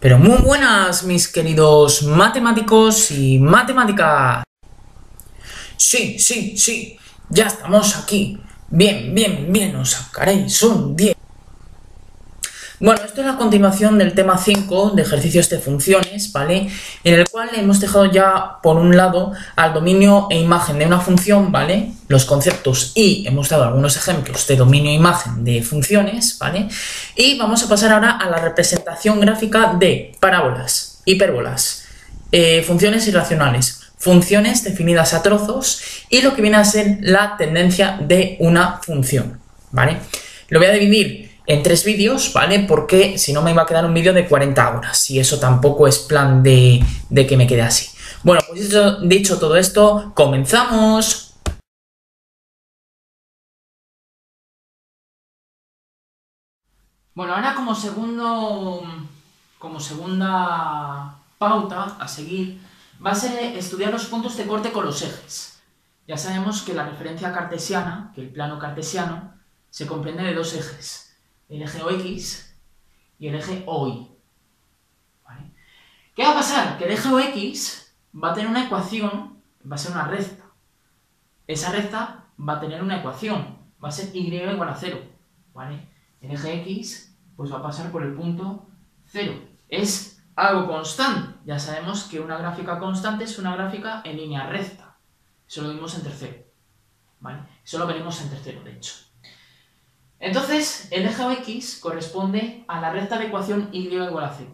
Pero muy buenas, mis queridos matemáticos y matemáticas. Sí, sí, sí, ya estamos aquí. Bien, bien, bien, os sacaréis un 10. Bueno, esto es la continuación del tema 5 de ejercicios de funciones, ¿vale? En el cual hemos dejado ya, por un lado, al dominio e imagen de una función, ¿vale? Los conceptos y hemos dado algunos ejemplos de dominio e imagen de funciones, ¿vale? Y vamos a pasar ahora a la representación gráfica de parábolas, hipérbolas, funciones irracionales, funciones definidas a trozos y lo que viene a ser la tendencia de una función, ¿vale? Lo voy a dividir en 3 vídeos, ¿vale? Porque si no me iba a quedar un vídeo de 40 horas y eso tampoco es plan de que me quede así. Bueno, pues dicho todo esto, comenzamos. Bueno, ahora como segunda pauta a seguir, va a ser estudiar los puntos de corte con los ejes. Ya sabemos que la referencia cartesiana, que el plano cartesiano, se comprende de 2 ejes, el eje OX y el eje OY. ¿Vale? ¿Qué va a pasar? Que el eje OX va a tener una ecuación, va a ser una recta. Esa recta va a tener una ecuación, va a ser y igual a 0. ¿Vale? El eje X pues va a pasar por el punto 0. Es algo constante. Ya sabemos que una gráfica constante es una gráfica en línea recta. Eso lo vimos en tercero. ¿Vale? Eso lo veremos en tercero, de hecho. Entonces, el eje X corresponde a la recta de ecuación y igual a 0.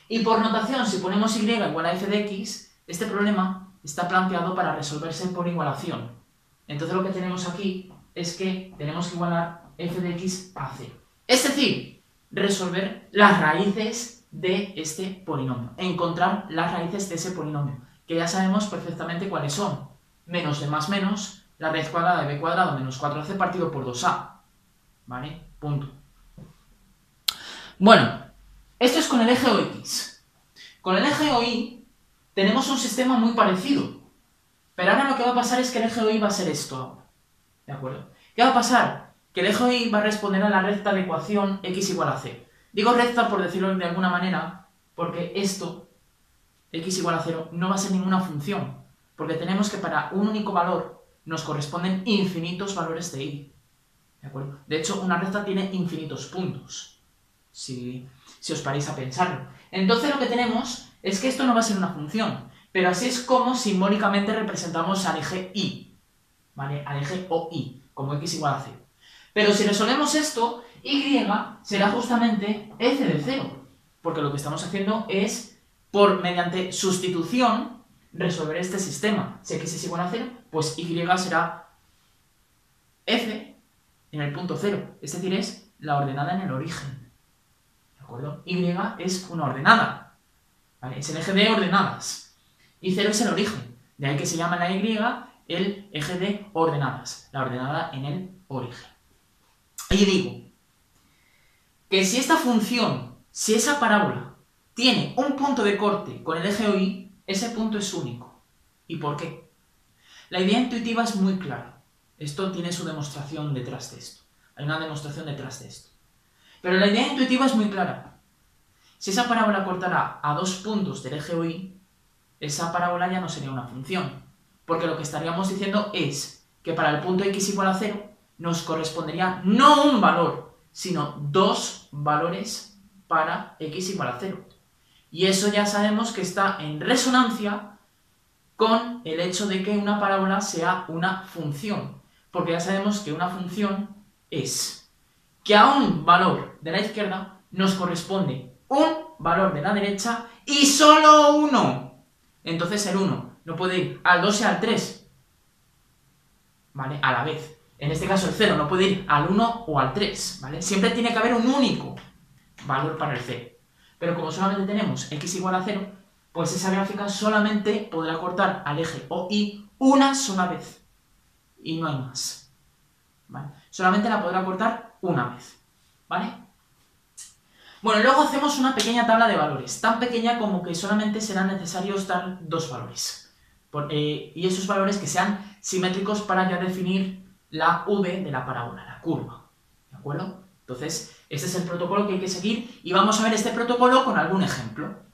Y por notación, si ponemos y igual a f de x, este problema está planteado para resolverse por igualación. Entonces lo que tenemos aquí es que tenemos que igualar f de x a 0. Es decir, resolver las raíces de este polinomio. Encontrar las raíces de ese polinomio, que ya sabemos perfectamente cuáles son. Menos de más menos, la raíz cuadrada de b cuadrado menos 4ac partido por 2a. ¿Vale? Punto. Bueno, esto es con el eje OX. Con el eje OY tenemos un sistema muy parecido. Pero ahora lo que va a pasar es que el eje OY va a ser esto ahora. ¿De acuerdo? ¿Qué va a pasar? Que el eje OY va a responder a la recta de ecuación x igual a 0. Digo recta por decirlo de alguna manera, porque esto, x igual a 0, no va a ser ninguna función. Porque tenemos que para un único valor nos corresponden infinitos valores de y. ¿De acuerdo? De hecho, una recta tiene infinitos puntos. Si os paráis a pensarlo. Entonces lo que tenemos es que esto no va a ser una función, pero así es como simbólicamente representamos al eje y, ¿vale? Al eje OY, como x igual a 0. Pero si resolvemos esto, y será justamente f de 0, porque lo que estamos haciendo es, mediante sustitución, resolver este sistema. Si x es igual a 0, pues y será f en el punto 0, es decir, es la ordenada en el origen. ¿De acuerdo? Y es una ordenada, ¿vale? Es el eje de ordenadas. Y 0 es el origen. De ahí que se llama la y el eje de ordenadas, la ordenada en el origen. Y digo que si esta función, si esa parábola tiene un punto de corte con el eje OY, ese punto es único. ¿Y por qué? La idea intuitiva es muy clara. Esto tiene su demostración detrás de esto. Hay una demostración detrás de esto. Pero la idea intuitiva es muy clara. Si esa parábola cortara a 2 puntos del eje OY, esa parábola ya no sería una función. Porque lo que estaríamos diciendo es que para el punto x igual a 0 nos correspondería no un valor, sino 2 valores para x igual a 0. Y eso ya sabemos que está en resonancia con el hecho de que una parábola sea una función. Porque ya sabemos que una función es que a un valor de la izquierda nos corresponde un valor de la derecha y solo uno. Entonces el 1 no puede ir al 2 y al 3, ¿vale? A la vez. En este caso el 0 no puede ir al 1 o al 3, ¿vale? Siempre tiene que haber un único valor para el 0. Pero como solamente tenemos x igual a 0, pues esa gráfica solamente podrá cortar al eje OY una sola vez. Y no hay más, ¿vale? Solamente la podrá cortar una vez, ¿vale? Bueno, luego hacemos una pequeña tabla de valores, tan pequeña como que solamente serán necesarios dar 2 valores. Y esos valores que sean simétricos para ya definir la v de la parábola, la curva, ¿de acuerdo? Entonces, Este es el protocolo que hay que seguir y vamos a ver este protocolo con algún ejemplo.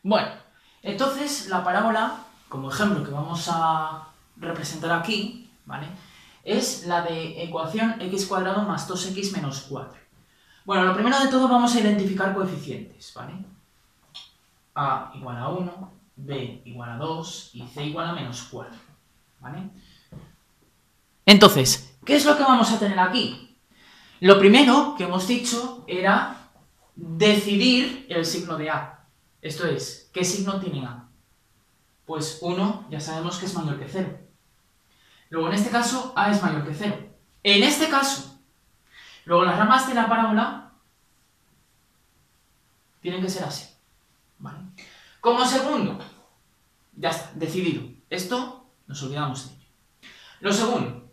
Bueno, entonces la parábola, como ejemplo que vamos a representar aquí, ¿vale?, es la de ecuación x² más 2x menos 4. Bueno, lo primero de todo vamos a identificar coeficientes, ¿vale? A igual a 1, B igual a 2 y C igual a menos 4, ¿vale? Entonces, ¿qué es lo que vamos a tener aquí? Lo primero que hemos dicho era decidir el signo de A. Esto es, ¿qué signo tiene A? Pues 1 ya sabemos que es mayor que 0. Luego en este caso A es mayor que 0. En este caso, luego las ramas de la parábola tienen que ser así, ¿vale? Como segundo, ya está, decidido. Esto nos olvidamos de ello. Lo segundo,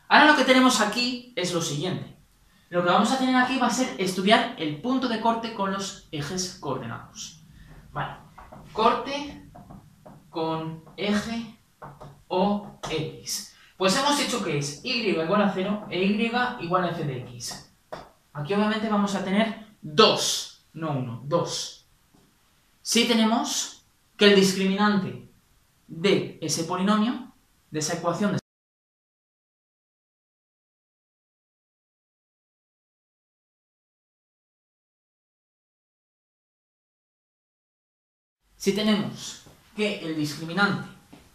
ahora lo que tenemos aquí es lo siguiente. Lo que vamos a tener aquí va a ser estudiar el punto de corte con los ejes coordenados. Vale, corte con eje OX. Pues hemos dicho que es y igual a 0 e y igual a f de x. Aquí obviamente vamos a tener 2, no 1, 2. Si tenemos que el discriminante de ese polinomio, de esa ecuación, si tenemos que el discriminante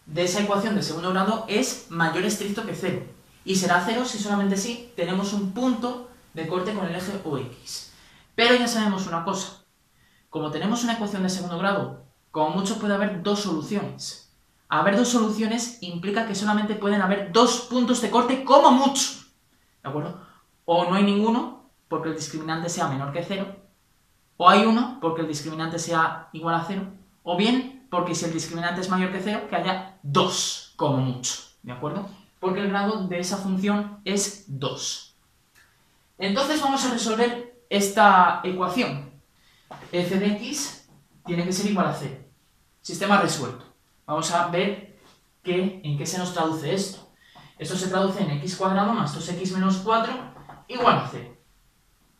de esa ecuación de segundo grado es mayor estricto que 0, y será 0 si solamente si tenemos un punto de corte con el eje OX. Pero ya sabemos una cosa, como tenemos una ecuación de segundo grado, como mucho puede haber dos soluciones. Haber dos soluciones implica que solamente pueden haber dos puntos de corte como mucho, ¿de acuerdo? O no hay ninguno porque el discriminante sea menor que 0, o hay uno porque el discriminante sea igual a 0, o bien porque si el discriminante es mayor que 0, que haya 2 como mucho, ¿de acuerdo? Porque el grado de esa función es 2. Entonces vamos a resolver esta ecuación. F de x tiene que ser igual a 0. Sistema resuelto. Vamos a ver en qué se nos traduce esto. Esto se traduce en x² más 2x menos 4 igual a 0.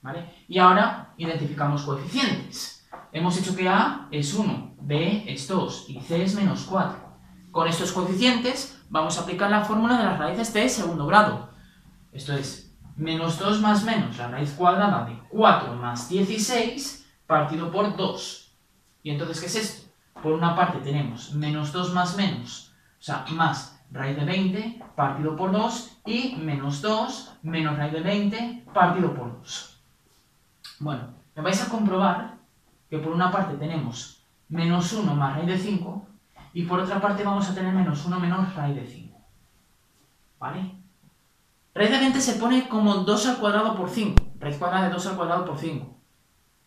¿Vale? Y ahora identificamos coeficientes. Hemos dicho que A es 1, B es 2 y C es menos 4. Con estos coeficientes vamos a aplicar la fórmula de las raíces de segundo grado. Esto es menos 2 más menos la raíz cuadrada de 4 más 16 partido por 2. ¿Y entonces qué es esto? Por una parte tenemos menos 2 más menos, o sea, más raíz de 20 partido por 2 y menos 2 menos raíz de 20 partido por 2. Bueno, me vais a comprobar que por una parte tenemos menos 1 más raíz de 5 y por otra parte vamos a tener menos 1 menos raíz de 5. ¿Vale? Raíz de 20 se pone como 2 al cuadrado por 5. Raíz cuadrada de 2 al cuadrado por 5.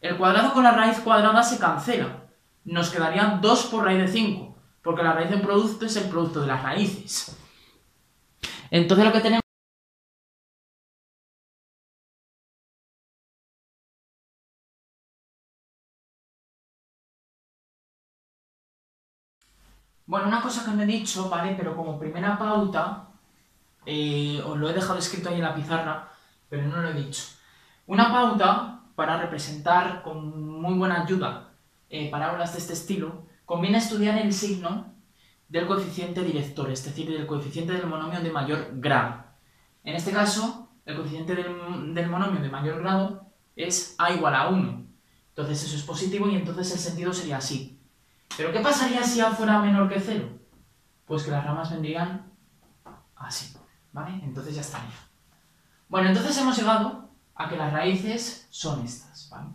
El cuadrado con la raíz cuadrada se cancela. Nos quedaría 2 por raíz de 5, porque la raíz de un producto es el producto de las raíces. Entonces lo que tenemos... Bueno, una cosa que me he dicho, ¿vale? Pero como primera pauta, os lo he dejado escrito ahí en la pizarra, pero no lo he dicho. Una pauta para representar con muy buena ayuda parábolas de este estilo, conviene estudiar el signo del coeficiente director, es decir, del coeficiente del monomio de mayor grado. En este caso, el coeficiente del monomio de mayor grado es a igual a 1. Entonces eso es positivo y entonces el sentido sería así. ¿Pero qué pasaría si a fuera menor que 0? Pues que las ramas vendrían así, ¿vale? Entonces ya estaría. Bueno, entonces hemos llegado a que las raíces son estas, ¿vale?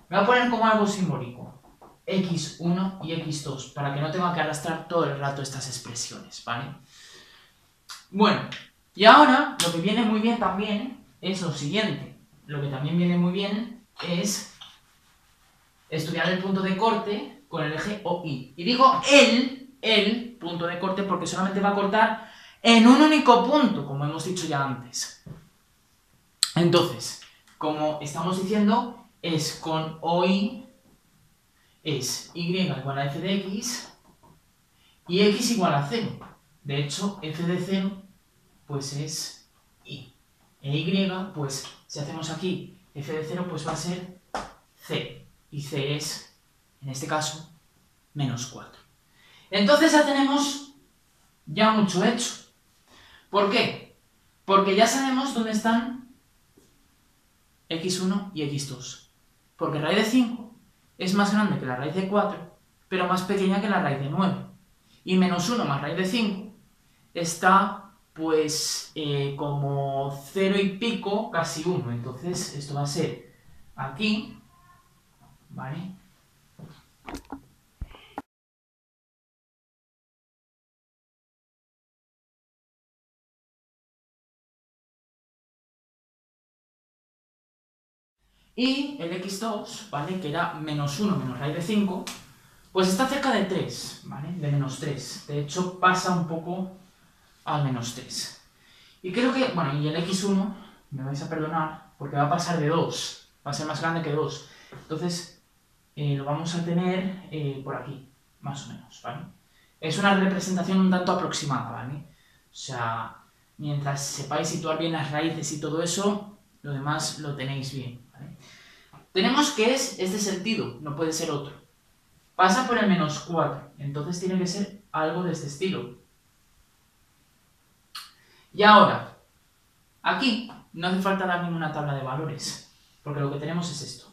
Me voy a poner como algo simbólico, x1 y x2, para que no tenga que arrastrar todo el rato estas expresiones, ¿vale? Bueno, y ahora lo que viene muy bien también es lo siguiente. Lo que también viene muy bien es estudiar el punto de corte con el eje OI. Y digo el punto de corte porque solamente va a cortar en un único punto, como hemos dicho ya antes. Entonces, como estamos diciendo, es con OI es y igual a f de x y x igual a 0. De hecho, f de 0 pues es y. E y, pues si hacemos aquí f de 0, pues va a ser c. Y c es, en este caso, menos 4. Entonces ya tenemos ya mucho hecho. ¿Por qué? Porque ya sabemos dónde están x1 y x2. Porque raíz de 5 es más grande que la raíz de 4, pero más pequeña que la raíz de 9. Y menos 1 más raíz de 5 está pues como 0 y pico, casi 1. Entonces esto va a ser aquí, ¿vale? Y el x2, ¿vale? Que era menos 1 menos raíz de 5, pues está cerca de 3, ¿vale? De menos 3. De hecho, pasa un poco al menos 3. Y creo que, bueno, y el x1, me vais a perdonar, porque va a pasar de 2. Va a ser más grande que 2. Entonces, lo vamos a tener por aquí, más o menos, ¿vale? Es una representación un tanto aproximada, ¿vale? O sea, mientras sepáis situar bien las raíces y todo eso, lo demás lo tenéis bien, ¿vale? Tenemos que es este sentido, no puede ser otro. Pasa por el menos 4, entonces tiene que ser algo de este estilo. Y ahora, aquí no hace falta dar ninguna tabla de valores, porque lo que tenemos es esto.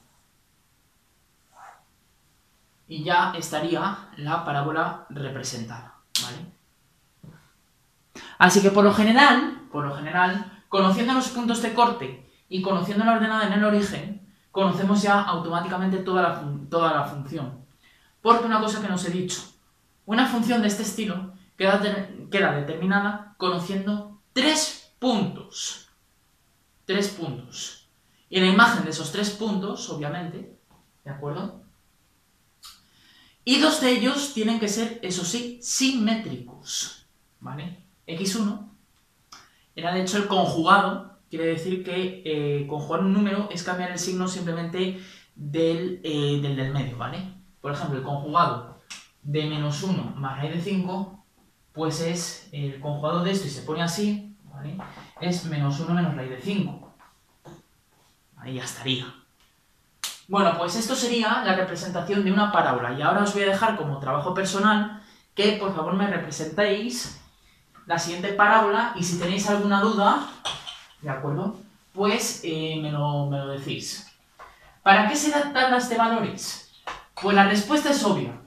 Y ya estaría la parábola representada, ¿vale? Así que por lo general, conociendo los puntos de corte y conociendo la ordenada en el origen, conocemos ya automáticamente toda la función. Porque una cosa que nos he dicho, una función de este estilo queda determinada conociendo 3 puntos. 3 puntos. Y la imagen de esos 3 puntos, obviamente, ¿de acuerdo? Y 2 de ellos tienen que ser, eso sí, simétricos, ¿vale? x1 era de hecho el conjugado, quiere decir que conjugar un número es cambiar el signo simplemente del medio, ¿vale? Por ejemplo, el conjugado de menos 1 más raíz de 5, pues es el conjugado de esto y se pone así, ¿vale? Es menos 1 menos raíz de 5. Ahí ya estaría. Bueno, pues esto sería la representación de una parábola. Y ahora os voy a dejar como trabajo personal que por favor me representéis la siguiente parábola y si tenéis alguna duda, ¿de acuerdo? Pues me lo decís. ¿Para qué se dan tablas de valores? Pues la respuesta es obvia.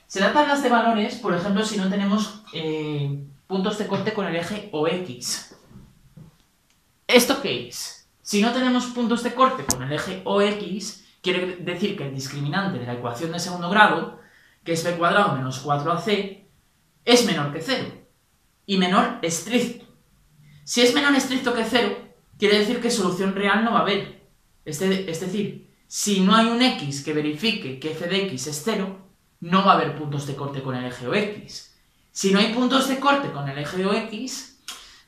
Se dan tablas de valores, por ejemplo, si no tenemos puntos de corte con el eje OX. ¿Esto qué es? Si no tenemos puntos de corte con el eje OX, quiere decir que el discriminante de la ecuación de segundo grado, que es b cuadrado menos 4ac, es menor que 0. Y menor estricto. Si es menor estricto que 0, quiere decir que solución real no va a haber. Es decir, si no hay un x que verifique que f de x es 0, no va a haber puntos de corte con el eje OX. Si no hay puntos de corte con el eje OX,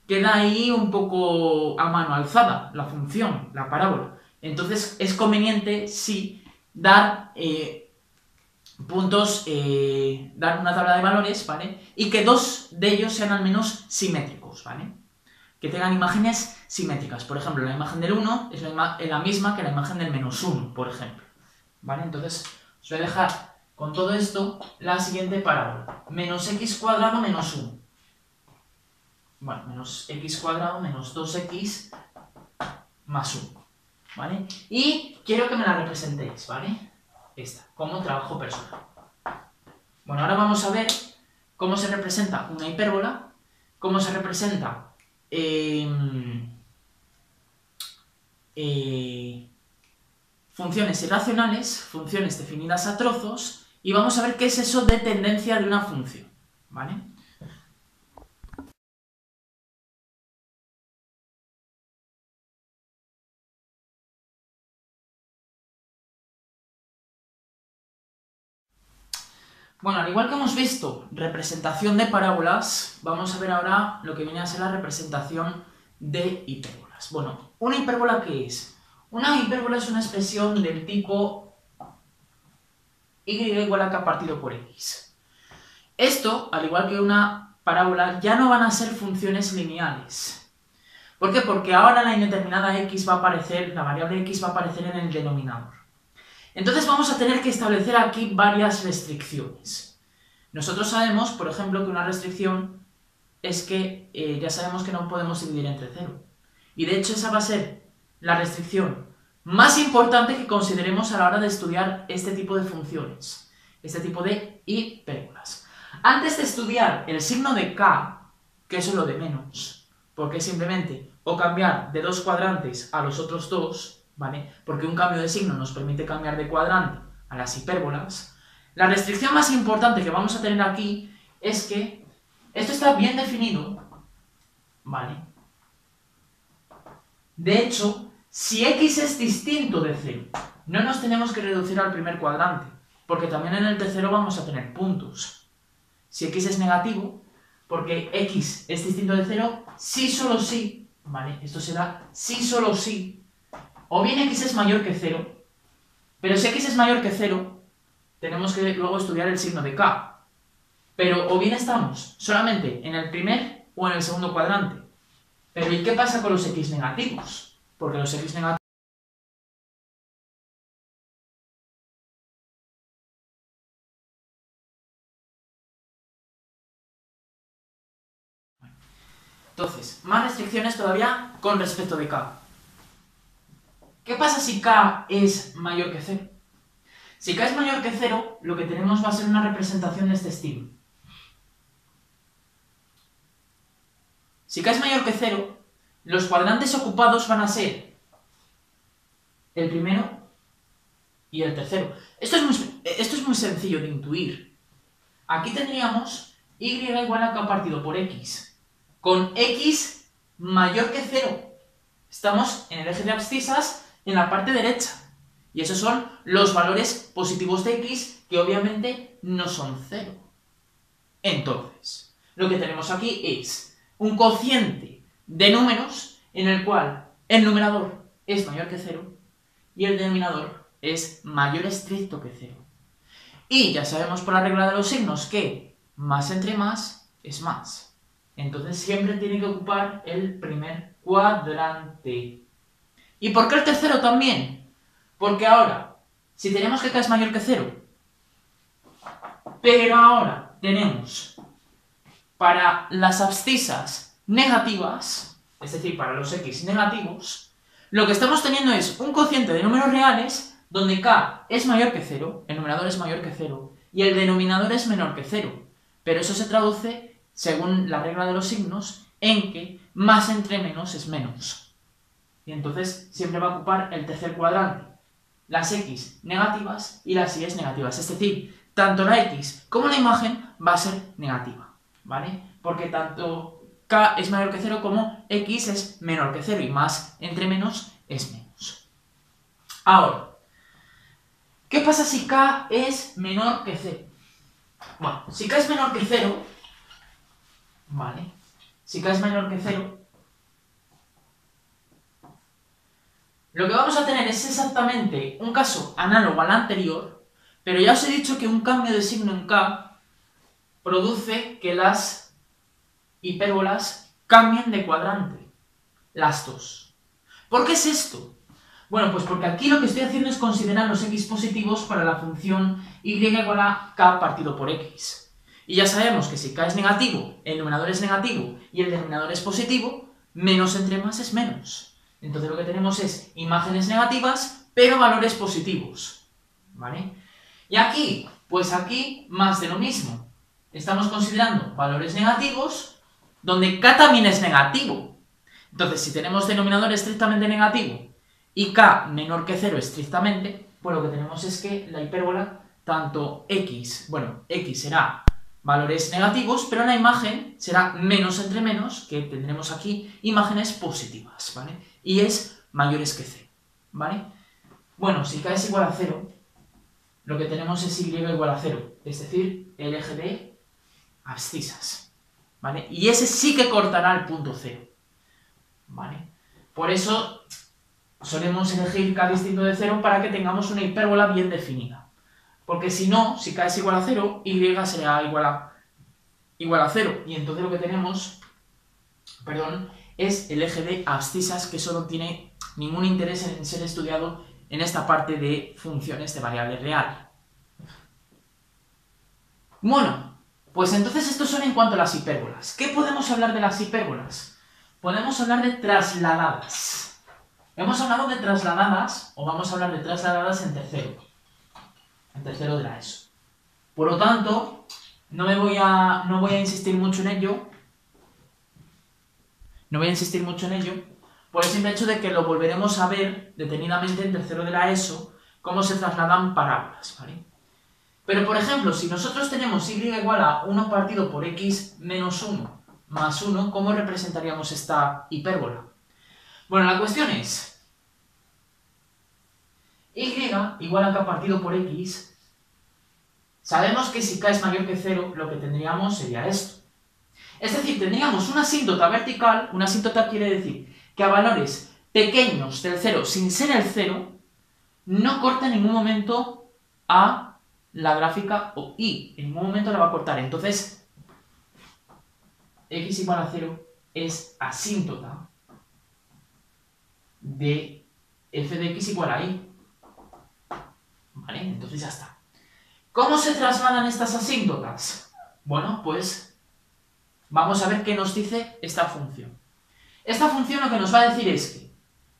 queda ahí un poco a mano alzada la función, la parábola. Entonces es conveniente, sí, dar dar una tabla de valores, ¿vale? Y que 2 de ellos sean al menos simétricos, ¿vale? Que tengan imágenes simétricas. Por ejemplo, la imagen del 1 es la misma que la imagen del menos 1, por ejemplo. ¿Vale? Entonces, os voy a dejar con todo esto la siguiente parábola. Menos x cuadrado menos 1. Bueno, menos x cuadrado menos 2x más 1. ¿Vale? Y quiero que me la representéis, ¿vale? Esta, como trabajo personal. Bueno, ahora vamos a ver cómo se representa una hipérbola, cómo se representa funciones irracionales, funciones definidas a trozos, y vamos a ver qué es eso de tendencia de una función, ¿vale? Bueno, al igual que hemos visto representación de parábolas, vamos a ver ahora lo que viene a ser la representación de hipérbolas. Bueno, ¿una hipérbola qué es? Una hipérbola es una expresión del tipo y igual a k partido por x. Esto, al igual que una parábola, ya no van a ser funciones lineales. ¿Por qué? Porque ahora la indeterminada x va a aparecer, la variable x va a aparecer en el denominador. Entonces vamos a tener que establecer aquí varias restricciones. Nosotros sabemos, por ejemplo, que una restricción es que ya sabemos que no podemos dividir entre 0. Y de hecho esa va a ser la restricción más importante que consideremos a la hora de estudiar este tipo de funciones, este tipo de hipérbolas. Antes de estudiar el signo de k, que eso es lo de menos, porque es simplemente o cambiar de dos cuadrantes a los otros dos, ¿vale? Porque un cambio de signo nos permite cambiar de cuadrante a las hipérbolas. La restricción más importante que vamos a tener aquí es que esto está bien definido, ¿vale? De hecho, si x es distinto de 0, no nos tenemos que reducir al primer cuadrante, porque también en el tercero vamos a tener puntos. Si x es negativo, porque x es distinto de 0, sí solo sí, ¿vale? Esto será sí solo sí, o bien x es mayor que 0, pero si x es mayor que 0, tenemos que luego estudiar el signo de k. Pero o bien estamos solamente en el primer o en el segundo cuadrante. Pero ¿y qué pasa con los x negativos? Porque los x negativos... Entonces, más restricciones todavía con respecto de k. ¿Qué pasa si k es mayor que 0? Si k es mayor que 0, lo que tenemos va a ser una representación de este estilo. Si k es mayor que 0, los cuadrantes ocupados van a ser el primero y el tercero. Esto es muy sencillo de intuir. Aquí tendríamos y igual a k partido por x, con x mayor que 0. Estamos en el eje de abscisas en la parte derecha. Y esos son los valores positivos de x, que obviamente no son 0. Entonces, lo que tenemos aquí es un cociente de números en el cual el numerador es mayor que 0 y el denominador es mayor estricto que 0. Y ya sabemos por la regla de los signos que más entre más es más. Entonces siempre tiene que ocupar el primer cuadrante. ¿Y por qué el tercero también? Porque ahora, si tenemos que k es mayor que 0, pero ahora tenemos para las abscisas negativas, es decir, para los x negativos, lo que estamos teniendo es un cociente de números reales donde k es mayor que 0, el numerador es mayor que 0, y el denominador es menor que 0. Pero eso se traduce, según la regla de los signos, en que más entre menos es menos. Y entonces siempre va a ocupar el tercer cuadrante, las x negativas y las y negativas. Es decir, tanto la x como la imagen va a ser negativa, ¿vale? Porque tanto k es mayor que 0 como x es menor que 0 y más entre menos es menos. Ahora, ¿qué pasa si k es menor que 0? Bueno, si k es menor que 0, ¿vale? Si k es menor que 0, lo que vamos a tener es exactamente un caso análogo al anterior, pero ya os he dicho que un cambio de signo en k produce que las hipérbolas cambien de cuadrante, las dos. ¿Por qué es esto? Bueno, pues porque aquí lo que estoy haciendo es considerar los x positivos para la función y igual a k partido por x. Y ya sabemos que si k es negativo, el numerador es negativo y el denominador es positivo, menos entre más es menos. Entonces lo que tenemos es imágenes negativas, pero valores positivos, ¿vale? Y aquí, pues aquí, más de lo mismo. Estamos considerando valores negativos, donde k también es negativo. Entonces, si tenemos denominador estrictamente negativo y k menor que 0 estrictamente, pues lo que tenemos es que la hipérbola, tanto x, bueno, x será valores negativos, pero la imagen será menos entre menos, que tendremos aquí imágenes positivas, ¿vale? Y es mayores que 0, ¿vale? Bueno, si k es igual a 0, lo que tenemos es y igual a 0, es decir, el eje de abscisas, ¿vale? Y ese sí que cortará el punto 0, ¿vale? Por eso, solemos elegir k distinto de 0 para que tengamos una hipérbola bien definida. Porque si no, si k es igual a 0, y será igual a 0. Y entonces lo que tenemos, es el eje de abscisas, que eso no tiene ningún interés en ser estudiado en esta parte de funciones de variable real. Bueno, pues entonces estos son en cuanto a las hipérbolas. ¿Qué podemos hablar de las hipérbolas? Podemos hablar de trasladadas. Hemos hablado de trasladadas, o vamos a hablar de trasladadas en tercero de la ESO. Por lo tanto, no voy a insistir mucho en ello. No voy a insistir mucho en ello, por el simple hecho de que lo volveremos a ver detenidamente en tercero de la ESO, cómo se trasladan parábolas, ¿vale? Pero, por ejemplo, si nosotros tenemos y igual a 1 partido por x menos 1 más 1, ¿cómo representaríamos esta hipérbola? Bueno, la cuestión es, y igual a k partido por x, sabemos que si k es mayor que 0, lo que tendríamos sería esto. Es decir, tendríamos una asíntota vertical. Una asíntota quiere decir que a valores pequeños del 0, sin ser el 0, no corta en ningún momento a la gráfica o y. En ningún momento la va a cortar. Entonces, x igual a 0 es asíntota de f de x igual a y. ¿Vale? Entonces ya está. ¿Cómo se trasladan estas asíntotas? Bueno, pues vamos a ver qué nos dice esta función. Esta función lo que nos va a decir es que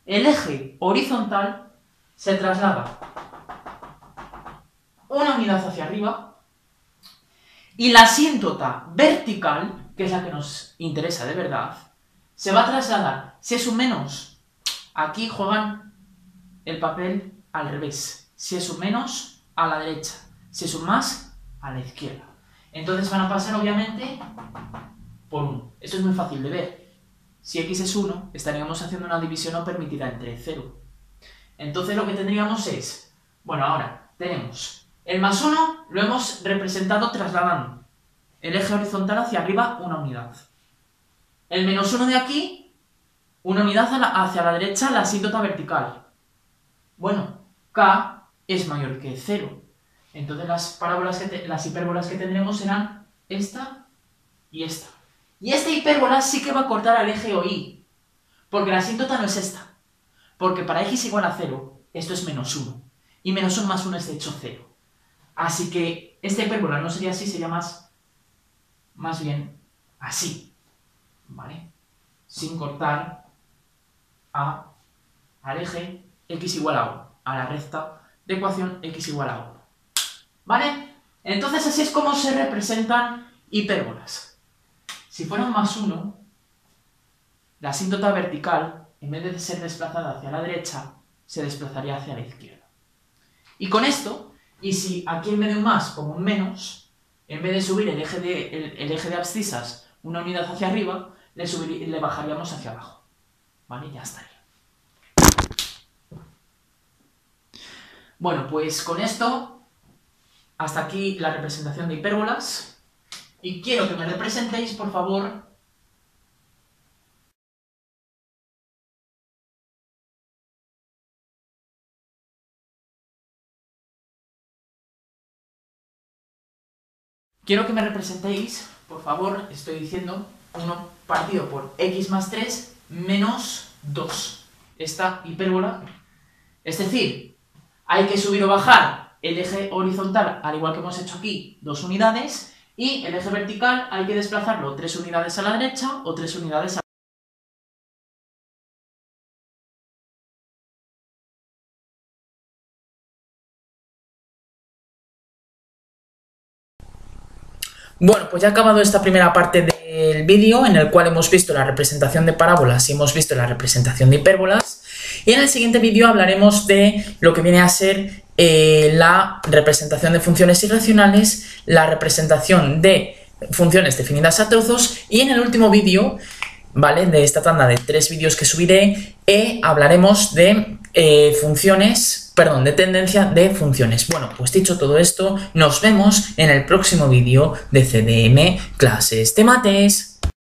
el eje horizontal se traslada una unidad hacia arriba y la asíntota vertical, que es la que nos interesa de verdad, se va a trasladar, si es un menos, aquí juegan el papel al revés, si es un menos, a la derecha, si es un más, a la izquierda. Entonces van a pasar obviamente por 1. Esto es muy fácil de ver. Si x es 1, estaríamos haciendo una división no permitida entre 0. Entonces lo que tendríamos es, bueno, ahora tenemos el más 1, lo hemos representado trasladando el eje horizontal hacia arriba una unidad. El menos 1 de aquí, una unidad hacia la derecha, la asíntota vertical. Bueno, k es mayor que 0. Entonces las hipérbolas que tendremos serán esta y esta. Y esta hipérbola sí que va a cortar al eje OI, porque la asíntota no es esta. Porque para x igual a 0, esto es menos 1. Y menos 1 más 1 es de hecho 0. Así que esta hipérbola no sería así, sería más bien así. ¿Vale? Sin cortar al eje x igual a 1, a la recta de ecuación x igual a 1. ¿Vale? Entonces así es como se representan hipérbolas. Si fuera un más 1, la asíntota vertical, en vez de ser desplazada hacia la derecha, se desplazaría hacia la izquierda. Y con esto, y si aquí en vez de un más como un menos, en vez de subir el eje de abscisas una unidad hacia arriba, le bajaríamos hacia abajo. ¿Vale? Ya estaría. Bueno, pues con esto, hasta aquí la representación de hipérbolas. Y quiero que me representéis, por favor, estoy diciendo, 1 partido por x más 3 menos 2. Esta hipérbola, es decir, hay que subir o bajar el eje horizontal, al igual que hemos hecho aquí, 2 unidades, y el eje vertical hay que desplazarlo 3 unidades a la derecha o 3 unidades a la Bueno, pues ya ha acabado esta primera parte del vídeo en el cual hemos visto la representación de parábolas y hemos visto la representación de hipérbolas. Y en el siguiente vídeo hablaremos de lo que viene a ser la representación de funciones irracionales, la representación de funciones definidas a trozos y en el último vídeo, ¿vale?, de esta tanda de 3 vídeos que subiré, hablaremos de de tendencia de funciones. Bueno, pues dicho todo esto, nos vemos en el próximo vídeo de CDM Clases de Mates.